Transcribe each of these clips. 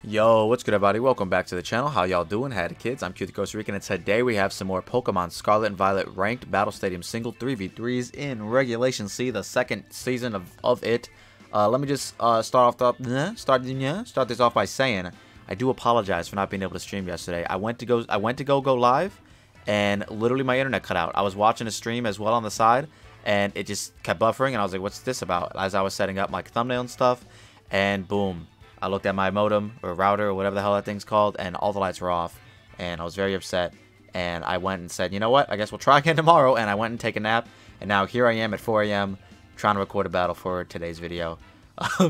Yo, what's good everybody? Welcome back to the channel. How y'all doing? Howdy kids, I'm Q the Costa Rican, and today we have some more Pokemon Scarlet and Violet ranked Battle Stadium single 3v3s in Regulation C, the second season of it. Let me just start this off by saying I do apologize for not being able to stream yesterday. I went to go live, and literally my internet cut out. I was watching a stream as well on the side, and it just kept buffering, and I was like, what's this about? As I was setting up my thumbnail and stuff, and boom. I looked at my modem or router or whatever the hell that thing's called, and all the lights were off, and I was very upset. And I went and said, you know what, I guess we'll try again tomorrow. And I went and take a nap, and now here I am at 4 a.m. trying to record a battle for today's video.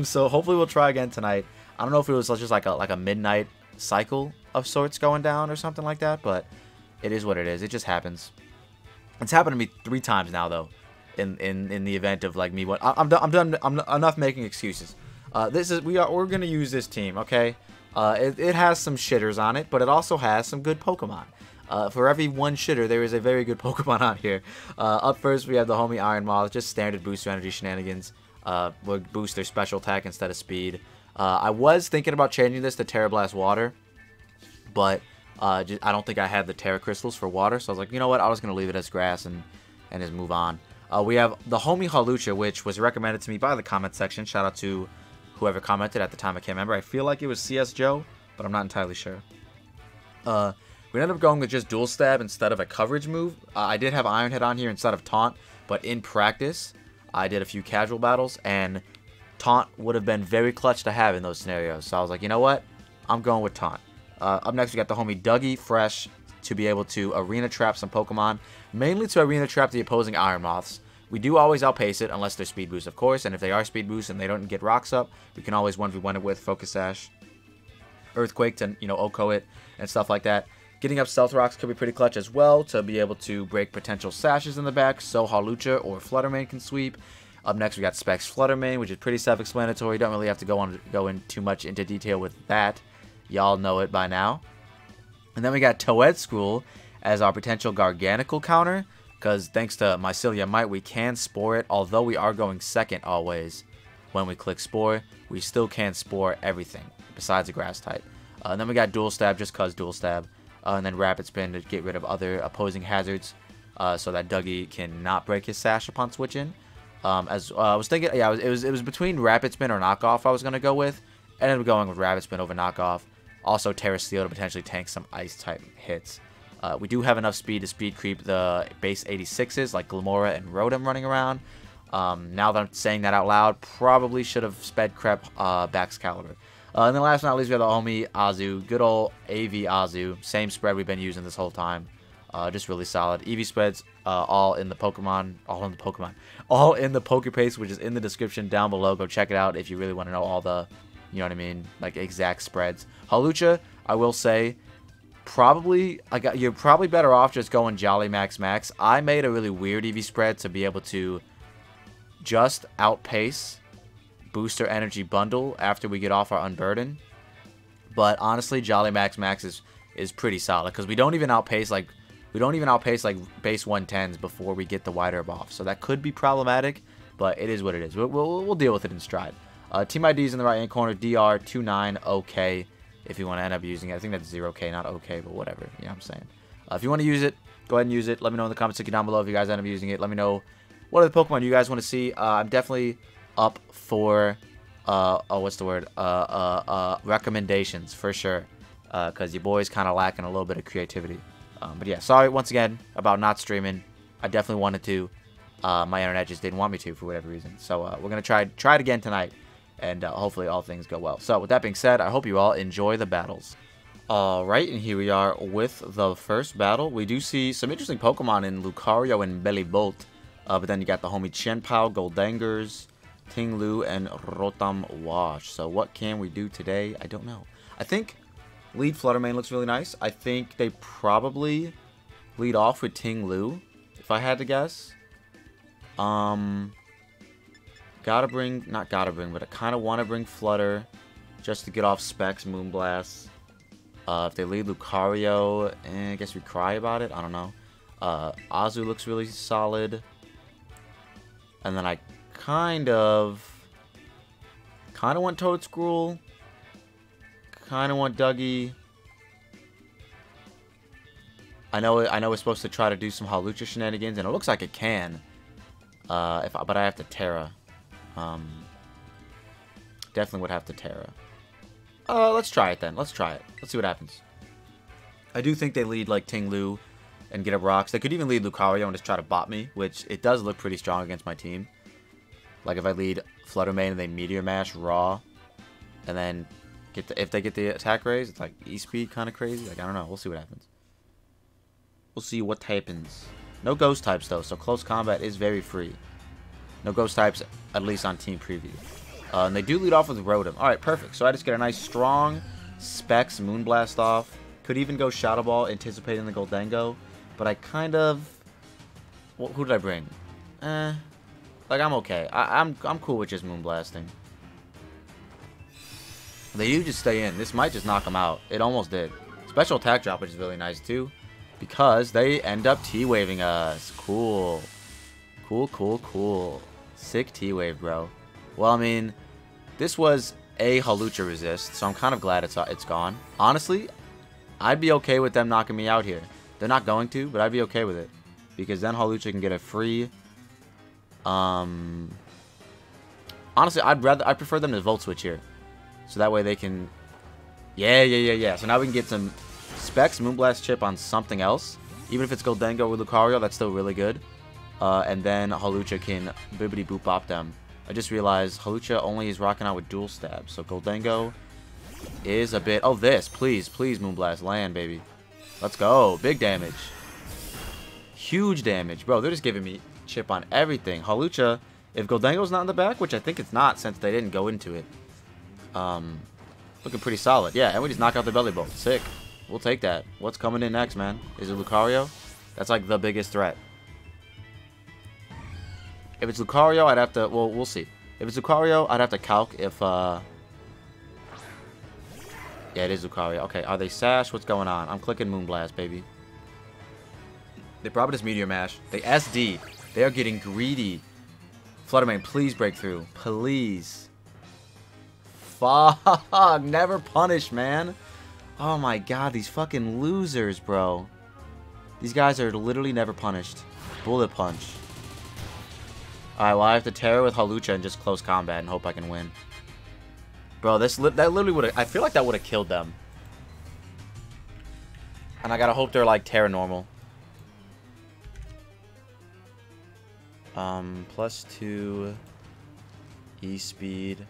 So hopefully we'll try again tonight. I don't know if it was just like a midnight cycle of sorts going down or something like that, but it is what it is. It just happens. It's happened to me 3 times now though, in the event of like me. I'm done. I'm enough making excuses. We're gonna use this team, okay? It has some shitters on it, but it also has some good Pokemon. For every one shitter, there is a very good Pokemon on here. Up first, we have the homie Iron Moth, just standard booster energy shenanigans. Will boost their special attack instead of speed. I was thinking about changing this to Terra Blast Water, but I don't think I had the Terra Crystals for water, so I was like, you know what? I was gonna leave it as grass and just move on. We have the homie Hawlucha, which was recommended to me by the comment section. Shout out to whoever commented at the time. I can't remember. I feel like it was CS Joe, but I'm not entirely sure. We ended up going with just Dual Stab instead of a coverage move. I did have Iron Head on here instead of Taunt, but in practice, I did a few casual battles, and Taunt would have been very clutch to have in those scenarios. So I was like, you know what? I'm going with Taunt. Up next, we got the homie Dougie Fresh to be able to Arena Trap some Pokemon, mainly to Arena Trap the opposing Iron Moths. We do always outpace it, unless they're Speed Boost, of course, and if they are Speed Boost and they don't get rocks up, we can always 1v1 it with Focus Sash, Earthquake to, OHKO it, and stuff like that. Getting up Stealth Rocks could be pretty clutch as well, to be able to break potential Sashes in the back, so Hawlucha or Fluttermane can sweep. Up next, we got Specs Fluttermane, which is pretty self-explanatory. Don't really have to go in too much into detail with that. Y'all know it by now. And then we got Toedscruel as our potential Garganacl counter, because thanks to Mycelia Might, we can Spore it. Although we are going second always when we click Spore, we still can Spore everything besides a Grass type. And then we got Dual Stab just because Dual Stab. And then Rapid Spin to get rid of other opposing hazards, so that Dougie can not break his Sash upon switching. I was thinking, yeah, it was between Rapid Spin or Knockoff I was going to go with. Ended up going with Rapid Spin over Knockoff. Also Terra Steel to potentially tank some Ice type hits. We do have enough speed to speed creep the base 86s like Glamora and Rotom running around. Now that I'm saying that out loud, probably should have sped Crep Baxcalibur. And then last but not least, we have the homie Azu. Good old AV Azu. Same spread we've been using this whole time. Just really solid. EV spreads all in the Poke Paste, which is in the description down below. Go check it out if you really want to know all the, you know what I mean, like exact spreads. Hawlucha, I will say, you're probably better off just going Jolly Max Max. I made a really weird EV spread to be able to just outpace Booster Energy Bundle after we get off our Unburden. But honestly, Jolly Max Max is pretty solid because we don't even outpace like base 110s before we get the Wide Herb off. So that could be problematic, but it is what it is. We'll deal with it in stride. Team IDs in the right hand corner, DR29OK. If you want to end up using it. I think that's 0K, not OK, but whatever. You know what I'm saying? If you want to use it, go ahead and use it. Let me know in the comments section down below if you guys end up using it. Let me know what are the Pokemon you guys want to see. I'm definitely up for, recommendations for sure. Because your boy's kind of lacking a little bit of creativity. But yeah, sorry once again about not streaming. I definitely wanted to. My internet just didn't want me to for whatever reason. So we're going to try it again tonight. And hopefully all things go well. So with that being said, I hope you all enjoy the battles. Alright, and here we are with the first battle. We do see some interesting Pokemon in Lucario and Bellibolt. But then you got the homie Chenpao, Goldangers, Tinglu, and Rotom Wash. So what can we do today? I don't know. I think lead Fluttermane looks really nice. I think they probably lead off with Tinglu, if I had to guess. But I kind of want to bring Flutter just to get off Specs, Moonblast. If they lead Lucario, I guess we cry about it. I don't know. Azu looks really solid. And then I kind of want Toedscruel. Kind of want Dougie. I know we're supposed to try to do some Hawlucha shenanigans, and it looks like it can. But I have to Terra. Definitely would have to Terra. Let's try it then. Let's try it. Let's see what happens. I do think they lead like Ting-Lu and get up rocks. They could even lead Lucario and just try to bot me, which it does look pretty strong against my team. Like if I lead Flutter Mane and they Meteor Mash raw, and then if they get the attack raise, it's like E-Speed kind of crazy. Like I don't know. We'll see what happens. We'll see what happens. No ghost types though, so close combat is very free. No ghost types, at least on team preview. And they do lead off with Rotom. Alright, perfect. So I just get a nice strong Specs Moonblast off. Could even go Shadow Ball, anticipating the Goldengo. But I kind of... Well, who did I bring? Like, I'm okay. I'm cool with just Moonblasting. They do just stay in. This might just knock them out. It almost did. Special attack drop, which is really nice too. Because they end up T-Waving us. Cool. Cool, cool, cool. Sick T-Wave, bro. Well, I mean, this was a Hawlucha resist, so I'm kind of glad it's gone. Honestly, I'd be okay with them knocking me out here. They're not going to, but I'd be okay with it. Because then Hawlucha can get a free... Honestly, I prefer them to Volt Switch here. So that way they can... Yeah. So now we can get some Specs Moonblast chip on something else. Even if it's Goldengo or Lucario, that's still really good. And then Hawlucha can bibbity boop bop them. I just realized Hawlucha only is rocking out with dual stab. So Goldengo is a bit... Oh, this. Please Moonblast. Land, baby. Let's go. Big damage. Huge damage. Bro, they're just giving me chip on everything. Hawlucha, if Goldengo's not in the back, which I think it's not since they didn't go into it. Looking pretty solid. Yeah, and we just knock out the Belly Bolt. Sick. We'll take that. What's coming in next, man? Is it Lucario? That's like the biggest threat. If it's Lucario, I'd have to... Well, we'll see. If it's Lucario, I'd have to calc if... Yeah, it is Lucario. Okay, are they Sash? What's going on? I'm clicking Moonblast, baby. They probably just Meteor Mash. They SD. They are getting greedy. Flutter Mane, please break through. Please. Fuck. Never punish, man. Oh my god, these fucking losers, bro. These guys are literally never punished. Bullet Punch. Alright, well, I have to Terra with Hawlucha and just close combat and hope I can win. Bro, that literally would have... I feel like that would have killed them. And I gotta hope they're, like, Terra normal. +2 E-Speed.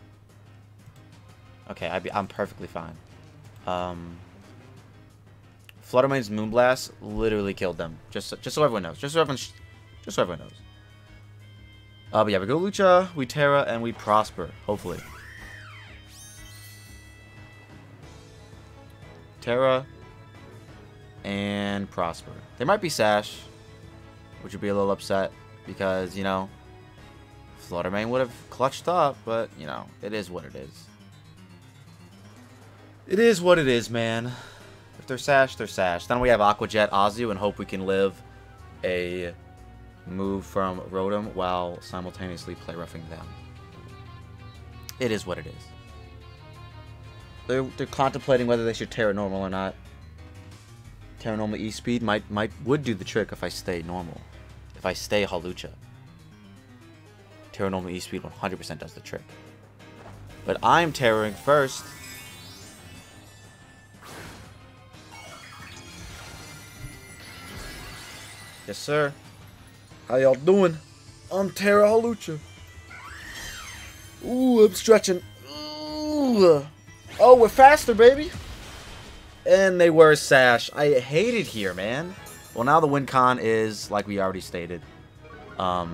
Okay, I'm perfectly fine. Flutter Mane's Moonblast literally killed them. Just so everyone knows. Just so everyone knows. But yeah, we go Lucha, we Terra, and we prosper. Hopefully. Terra and prosper. They might be Sash, which would be a little upset because, you know, Flutter Mane would have clutched up, but, you know, it is what it is. It is what it is, man. If they're Sash, they're Sash. Then we have Aqua Jet, Azu, and hope we can live a move from Rotom while simultaneously play roughing them. It is what it is. They're contemplating whether they should Terra normal or not. Terra normal E-Speed would do the trick if I stay normal. If I stay Hawlucha. Terra normal E-Speed 100% does the trick. But I'm Terraing first. Yes, sir. How y'all doing? I'm Terra Hawlucha. Ooh, I'm stretching. Ooh. Oh, we're faster, baby. And they were Sash. I hate it here, man. Well, now the win con is, like we already stated. Do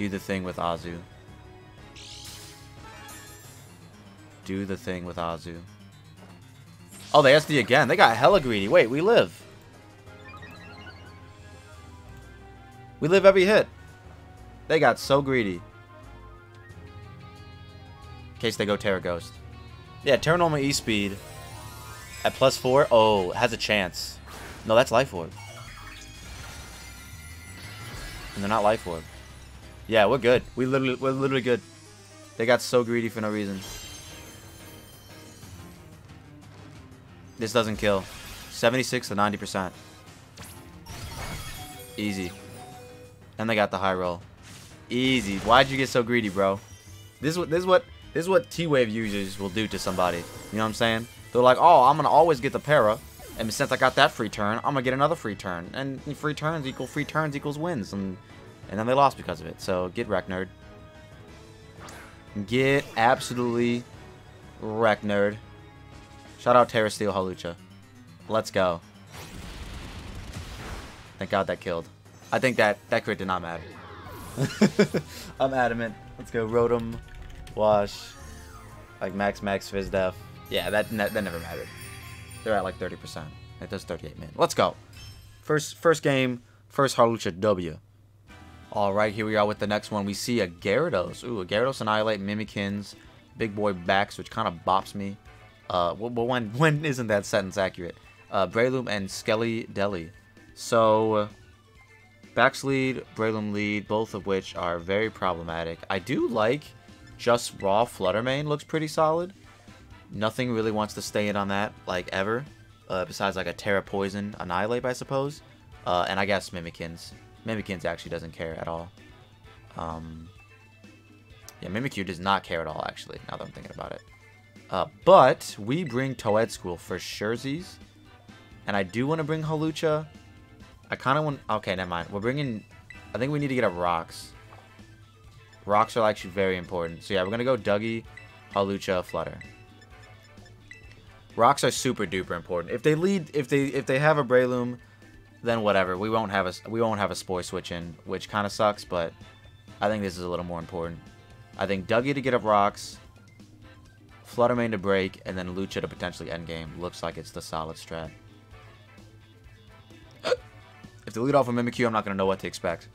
the thing with Azu. Do the thing with Azu. Oh, they SD again. They got hella greedy. Wait, we live. We live every hit. They got so greedy. In case they go Terra Ghost. Yeah, Terra normal E-Speed at +4. Oh, has a chance. No, that's Life Orb. And they're not Life Orb. Yeah, we're good. We're literally good. They got so greedy for no reason. This doesn't kill. 76 to 90%. Easy. And they got the high roll. Easy. Why'd you get so greedy, bro? This is what T-Wave users will do to somebody. You know what I'm saying? They're like, oh, I'm gonna always get the para, and since I got that free turn, I'm gonna get another free turn. And free turns equals wins, and then they lost because of it. So get wrecked, nerd. Get absolutely wrecked, nerd. Shout out Terra Steel Hawlucha. Let's go. Thank God that killed. I think that crit did not matter. I'm adamant. Let's go. Rotom, Wash, like max Fizz Def. Yeah, that never mattered. They're at like 30%. It does 38 min. Let's go. First game, first Hawlucha W. All right, here we are with the next one. We see a Gyarados. Ooh, a Gyarados Annihilate, Mimikins, Big Boy Backs, which kind of bops me. Well, when isn't that sentence accurate? Breloom and Skelly Deli. So, Backs lead, Breloom lead, both of which are very problematic. I do like just raw Flutter Mane, looks pretty solid. Nothing really wants to stay in on that, like, ever. Besides, like, a Terra Poison Annihilate, I suppose. And I guess Mimikins. Mimikins actually doesn't care at all. Yeah, Mimikyu does not care at all, actually, now that I'm thinking about it. But we bring Toad School for surezies. And I do want to bring Hawlucha. I kind of want... Okay, never mind. We're bringing... I think we need to get a Rocks. Rocks are actually very important. So yeah, we're going to go Dougie, Hawlucha, Flutter. Rocks are super duper important. If they lead... If they have a Breloom, then whatever. We won't have a Spore switch in, which kind of sucks, but I think this is a little more important. I think Dougie to get up Rocks, Flutter Mane to break, and then Lucha to potentially endgame. Looks like it's the solid strat. If they lead off a Mimikyu, I'm not going to know what to expect.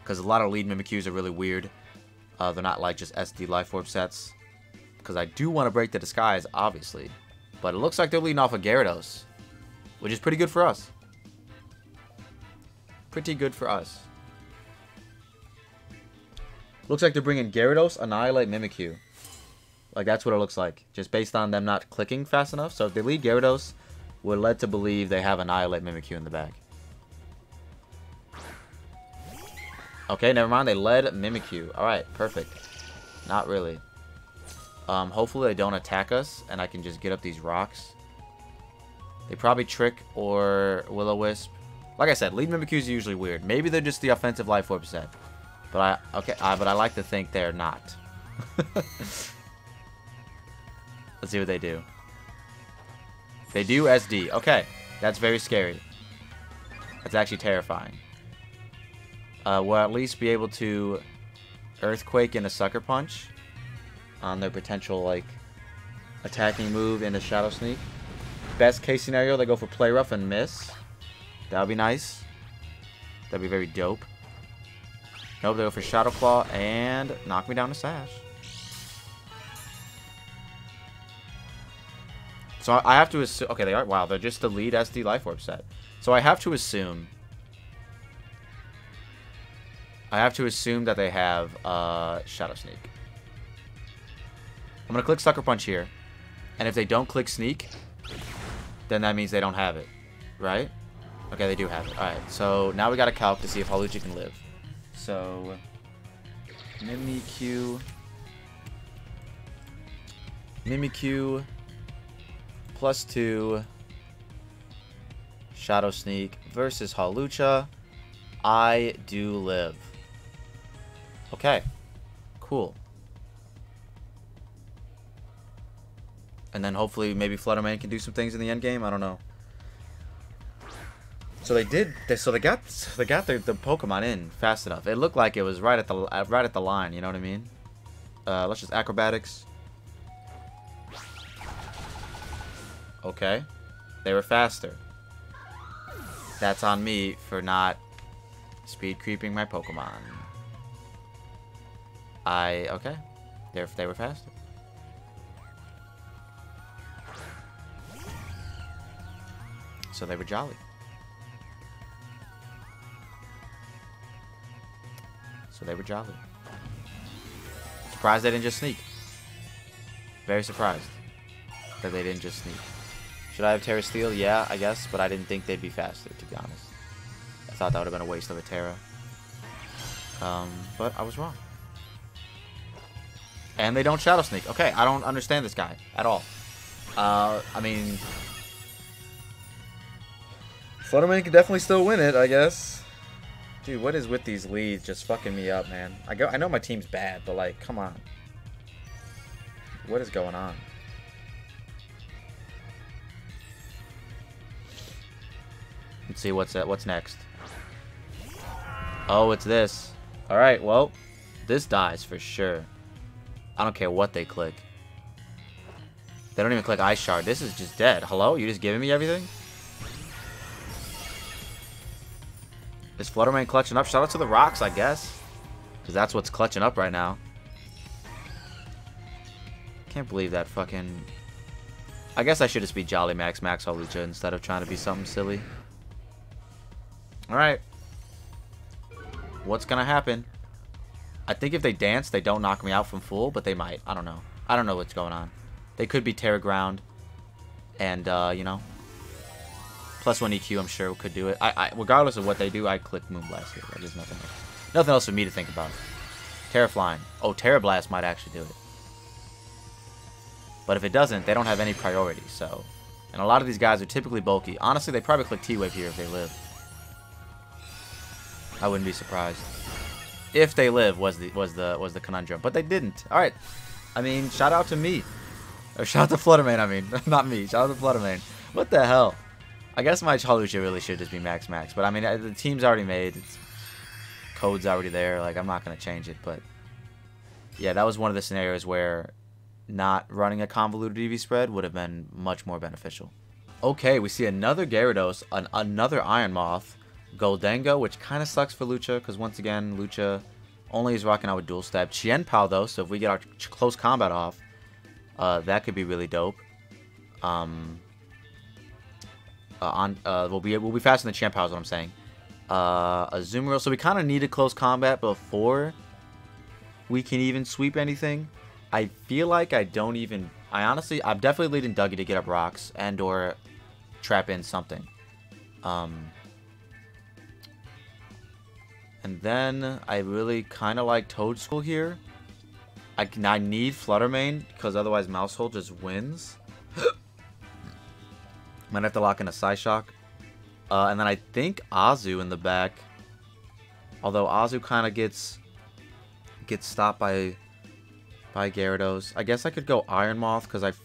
Because a lot of lead Mimikyus are really weird. They're not like just SD Life Orb sets. Because I do want to break the Disguise, obviously. But it looks like they're leading off a Gyarados. Which is pretty good for us. Pretty good for us. Looks like they're bringing Gyarados, Annihilate, Mimikyu. Like, that's what it looks like. Just based on them not clicking fast enough. So if they lead Gyarados, we're led to believe they have Annihilate Mimikyu in the back. Okay, never mind. They led Mimikyu. Alright, perfect. Not really. Hopefully they don't attack us, and I can just get up these rocks. They probably Trick or Will-O-Wisp. Like I said, lead Mimikyus are usually weird. Maybe they're just the offensive Life Orb set. But I like to think they're not. Let's see what they do. They do SD. Okay. That's very scary. That's actually terrifying. We'll at least be able to Earthquake and a Sucker Punch on their potential, like, attacking move in a Shadow Sneak. Best case scenario, they go for Play Rough and miss. That would be nice. That'd be very dope. Nope, they go for Shadow Claw and knock me down to Sash. So I have to assume... Okay, they are... Wow, they're just the lead SD Life Orb set. So I have to assume... that they have Shadow Sneak. I'm going to click Sucker Punch here. And if they don't click Sneak, then that means they don't have it. Right? Okay, they do have it. Alright, so now we got to calc to see if Hawlucha can live. So... Mimikyu... +2 Shadow Sneak versus Hawlucha. I do live. Okay. Cool. And then hopefully maybe Flutter Mane can do some things in the end game. I don't know. So they did. So they got the Pokemon in fast enough. It looked like it was right at the line. You know what I mean? Let's just Acrobatics. Okay. They were faster. That's on me for not speed creeping my Pokemon. Okay. They were faster. So they were jolly. Surprised they didn't just sneak. Very surprised that they didn't just sneak. Should I have Terra Steel? Yeah, I guess, but I didn't think they'd be faster, to be honest. I thought that would have been a waste of a Terra. But I was wrong. And they don't Shadow Sneak. Okay, I don't understand this guy at all. I mean... Flutterman can definitely still win it, I guess. Dude, what is with these leads just fucking me up, man? I know my team's bad, but like, come on. What is going on? Let's see what's next. Oh, it's this. Alright, well, this dies for sure. I don't care what they click. They don't even click Ice Shard. This is just dead. Hello? You just giving me everything? Is Flutterman clutching up? Shout out to the rocks, I guess. Because that's what's clutching up right now. Can't believe that fucking... I guess I should just be Jolly Max Hawlucha instead of trying to be something silly. Alright. What's gonna happen? I think if they dance, they don't knock me out from full, but they might. I don't know. I don't know what's going on. They could be Terra Ground. And, you know. Plus 1 EQ, I'm sure, could do it. Regardless of what they do, I click Moonblast here. Like, there's nothing else. Nothing else for me to think about. Terra Flying. Oh, Terra Blast might actually do it. But if it doesn't, they don't have any priority, so. And a lot of these guys are typically bulky. Honestly, they probably click T-Wave here if they live. I wouldn't be surprised. If they live was the conundrum, but they didn't. All right. I mean, shout out to me. Or shout out to Flutterman, I mean. Not me. Shout out to Flutterman. What the hell? I guess my Hawlucha really should just be max. But I mean, the team's already made. Code's already there. Like, I'm not going to change it. But, yeah, that was one of the scenarios where not running a convoluted EV spread would have been much more beneficial. Okay, we see another Gyarados, another Iron Moth, Goldengo, which kind of sucks for Lucha, because once again, Lucha only is rocking out with Dual Stab. Chien-Pao, though, so if we get our close combat off, that could be really dope. We'll be faster than Chien-Pao is what I'm saying. Azumarill, so we kind of needed close combat before we can even sweep anything. I feel like I'm definitely leading Dougie to get up rocks and or trap in something. And then I really kind of like Toadstool here. I need Fluttermane because otherwise Mousehole just wins. Might have to lock in a Psyshock. And then I think Azu in the back. Although Azu kind of gets stopped by Gyarados. I guess I could go Iron Moth because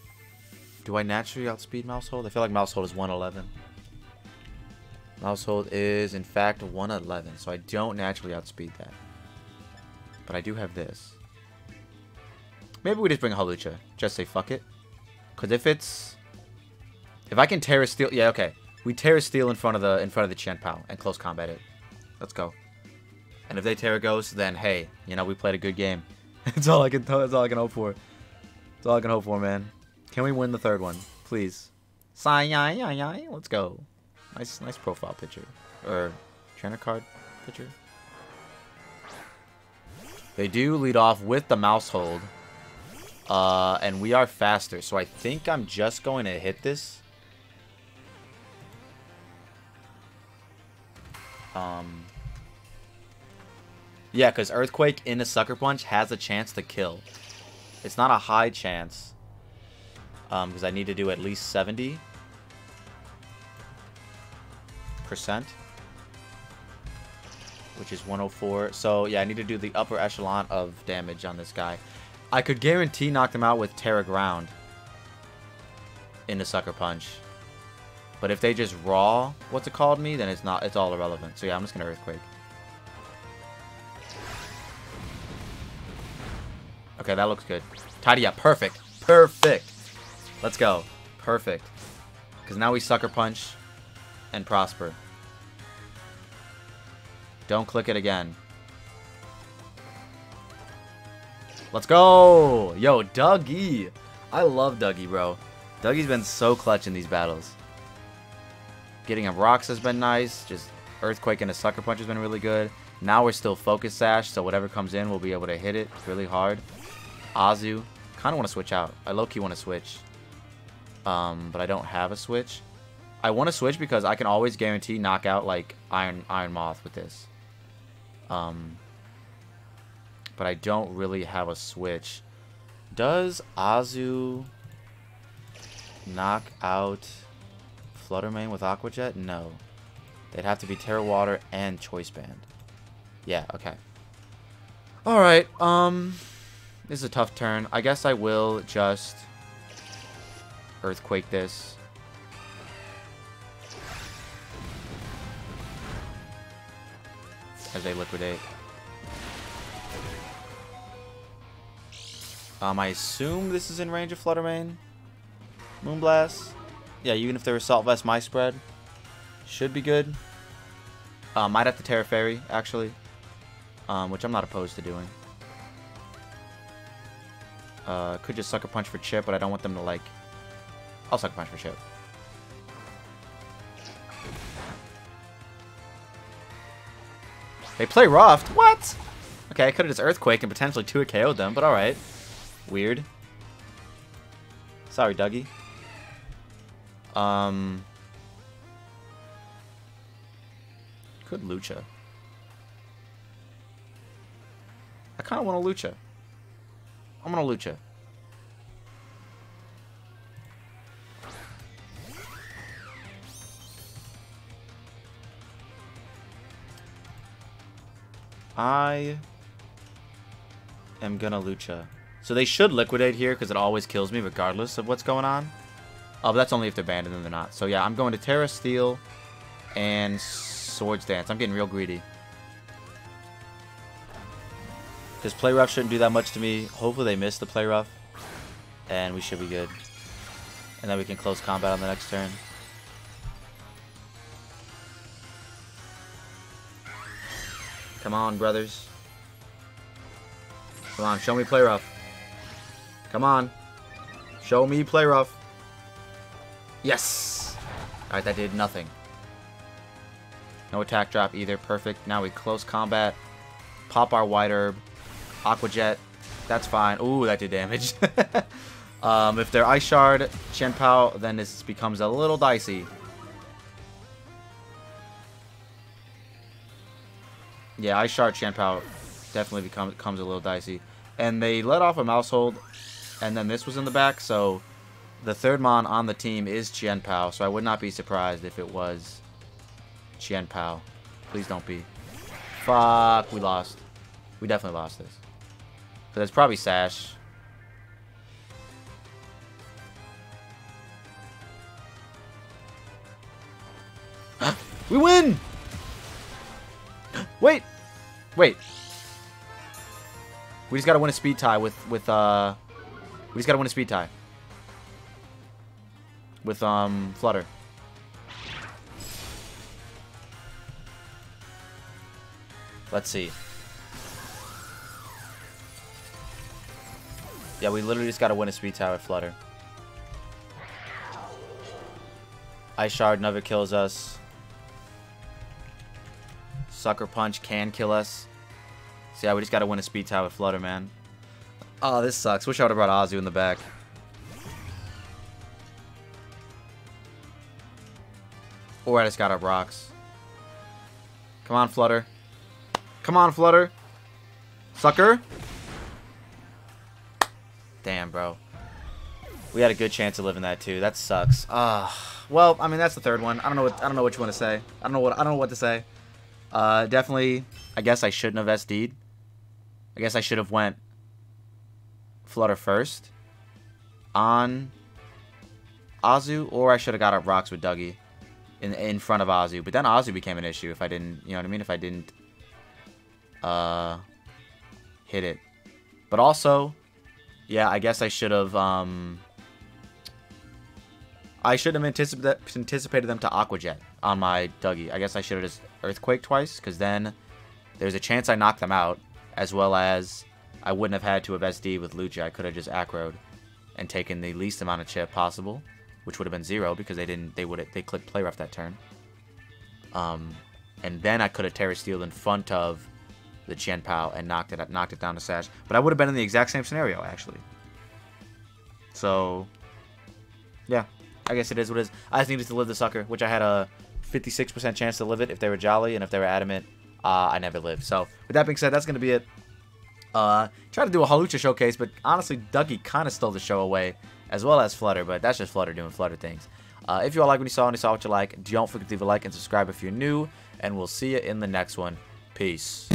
do I naturally outspeed Mousehold? I feel like Mousehold is 111. Mousehold is in fact 111, so I don't naturally outspeed that. But I do have this. Maybe we just bring Hawlucha. Just say fuck it. Because if I can Terra Steel, yeah, okay. We Terra Steel in front of the Chien-Pao and close combat it. Let's go. And if they Terra Ghost, then hey, you know, we played a good game. That's all I can hope for. That's all I can hope for, man. Can we win the third one, please? Let's go. Nice profile picture or trainer card picture. They do lead off with the Mousehold, and we are faster. So I think I'm just going to hit this. Yeah, because Earthquake in a Sucker Punch has a chance to kill. It's not a high chance, because I need to do at least 70%. Which is 104. So, yeah, I need to do the upper echelon of damage on this guy. I could guarantee knock them out with Terra Ground in the Sucker Punch. But if they just raw, what's it called me, then it's all irrelevant. So, yeah, I'm just going to Earthquake. Okay, that looks good. Tidy up. Perfect. Perfect. Let's go. Perfect. Because now we Sucker Punch and Prosper. Don't click it again. Let's go. Yo, Dougie. I love Dougie, bro. Dougie's been so clutch in these battles. Getting him rocks has been nice. Just Earthquake and a Sucker Punch has been really good. Now we're still Focus Sash, so whatever comes in, we'll be able to hit it really hard. Azu. Kind of want to switch out. I low-key want to switch. But I don't have a switch. I want to switch because I can always guarantee knockout like Iron Moth with this. But I don't really have a switch. Does Azu knock out Flutter Mane with Aqua Jet? No. They'd have to be Terra Water and Choice Band. Yeah, okay. Alright, this is a tough turn. I guess I will just Earthquake this. As they liquidate. I assume this is in range of Flutter Mane. Moonblast. Yeah, even if they're Assault Vest my spread. Should be good. Might have to Terra Fairy, actually. Which I'm not opposed to doing. Could just Sucker Punch for chip, but I don't want them to, like... I'll Sucker Punch for chip. They play rough. What? Okay, I could have just Earthquake and potentially 2 KO'd them, but alright. Weird. Sorry, Dougie. Could Lucha. I kind of want a Lucha. I'm gonna Lucha. I am gonna Lucha. So they should liquidate here because it always kills me regardless of what's going on. Oh, but that's only if they're banned and then they're not. So yeah, I'm going to Terra Steel and Swords Dance. I'm getting real greedy. Because Play Rough shouldn't do that much to me. Hopefully they miss the Play Rough. And we should be good. And then we can close combat on the next turn. Come on, brothers. Come on, show me Play Rough. Come on. Show me Play Rough. Yes! Alright, that did nothing. No attack drop either. Perfect. Now we close combat. Pop our White Herb. Aqua Jet. That's fine. Ooh, that did damage. If they're Ice Shard, Chien-Pao, then this becomes a little dicey. Yeah, Ice Shard, Chien-Pao definitely becomes a little dicey. And they let off a Mousehold, and then this was in the back, so the third Mon on the team is Chien-Pao, so I would not be surprised if it was Chien-Pao. Please don't be. Fuck, we lost. We definitely lost this. But it's probably Sash. We win! Wait! Wait. We just gotta win a speed tie with we just gotta win a speed tie. With, Flutter. Let's see. Yeah, we literally just gotta win a speed tie with Flutter. Ice Shard never kills us. Sucker Punch can kill us. So yeah, we just gotta win a speed tie with Flutter, man. Oh, this sucks. Wish I would have brought Azu in the back. Or I just got up rocks. Come on, Flutter. Come on, Flutter. Sucker. Damn, bro. We had a good chance of living that too. That sucks. Well, I mean that's the third one. I don't know which one to say. I don't know what to say. Definitely, I guess I shouldn't have SD'd. I guess I should have went Flutter first on Azu, or I should have got up rocks with Dougie in front of Azu. But then Azu became an issue if I didn't, you know what I mean? If I didn't hit it. But also, yeah, I guess I should have anticipated them to Aqua Jet on my Dougie. I guess I should have just Earthquake twice, because then there's a chance I knock them out, as well as I wouldn't have had to have SD with Lucha. I could have just Acroed and taken the least amount of chip possible, which would have been 0 because they clicked Play Rough that turn. And then I could have Terra Steel in front of the Chien-Pao and knocked it down to Sash. But I would have been in the exact same scenario actually. So yeah, I guess it is what it is. I just needed to live the sucker, which I had a 56% chance to live it if they were Jolly, and if they were Adamant, I never lived. So, with that being said, that's going to be it. Try to do a Hawlucha showcase, but honestly, Dougie kind of stole the show away, as well as Flutter, but that's just Flutter doing Flutter things. If you all like what you saw what you like, don't forget to leave a like and subscribe if you're new, and we'll see you in the next one. Peace.